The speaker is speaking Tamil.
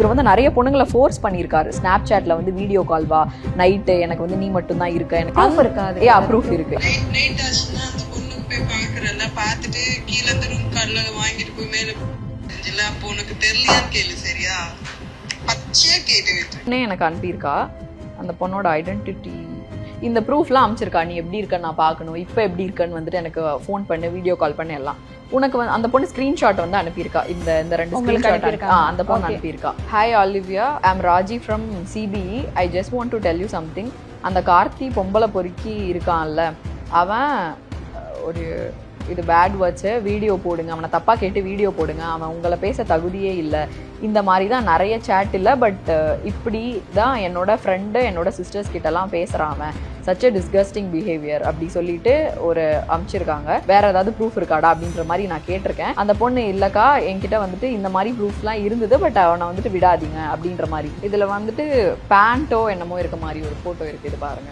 இவர் வந்து நிறைய பொண்ணுங்களை ஃபோர்ஸ் பண்ணியிருக்காரு. ஸ்னாப் சாட்ல வந்து வீடியோ கால் வா நைட்டு, எனக்கு வந்து நீ மட்டும் தான் இருக்க, எனக்கு ப்ரூஃப் இருக்காது. ப்ரூஃப் இருக்கு. நைட் ஆச்சுன்னா அந்த பொண்ணுக்கு போய் பாக்குறல, பார்த்துட்டு கீழே இந்த ரூம் கார்டுல வாங்கிட்டு போய் மேல அப்போ உனக்கு தெரியலையான்னு கேளு, சரியா? பச்சையா கேட்டு விட்டு எனக்கு அனுப்பியிருக்கா அந்த பொண்ணோட ஐடென்டிட்டி, இந்த ப்ரூஃப்லாம் அமைச்சிருக்கா. நீ எப்படி இருக்கன்னு நான் பார்க்கணும், இப்போ எப்படி இருக்கன்னு வந்துட்டு எனக்கு ஃபோன் பண்ணு, வீடியோ கால் பண்ணு எல்லாம். உனக்கு வந்து அந்த பொண்ணு ஸ்க்ரீன்ஷாட் வந்து அனுப்பியிருக்கா. இந்த 2 ஸ்க்ரீன்ஷாட் அந்த பொண்ணு அனுப்பியிருக்கா. Hi Olivia, I am Raji from CBE. I just want to tell you something. அந்த கார்த்தி பொம்பளை பொறுக்கி இருக்கான்ல, அவன் ஒரு இது பேட் வேர்ட்ஸு, வீடியோ போடுங்க, அவனை தப்பாக கேட்டு வீடியோ போடுங்க, அவன் உங்களை பேச தகுதியே இல்லை. இந்த மாதிரி தான் நிறைய சேட் இல்லை, பட் இப்படி தான் என்னோட ஃப்ரெண்டு என்னோட சிஸ்டர்ஸ் கிட்டலாம் பேசுகிறான் அவன். சச் எ டிஸ்கஸ்டிங் பிஹேவியர் அப்படி சொல்லிட்டு ஒரு அனுப்பிச்சிருக்காங்க. வேற ஏதாவது ப்ரூஃப் இருக்காடா அப்படின்ற மாதிரி நான் கேட்டிருக்கேன். அந்த பொண்ணு இல்லைக்கா, என்கிட்ட வந்துட்டு இந்த மாதிரி ப்ரூஃப்லாம் இருந்தது, பட் அவனை வந்துட்டு விடாதீங்க அப்படின்ற மாதிரி. இதில் வந்துட்டு பேண்ட்டோ என்னமோ இருக்க மாதிரி ஒரு ஃபோட்டோ இருக்குது, இது பாருங்க.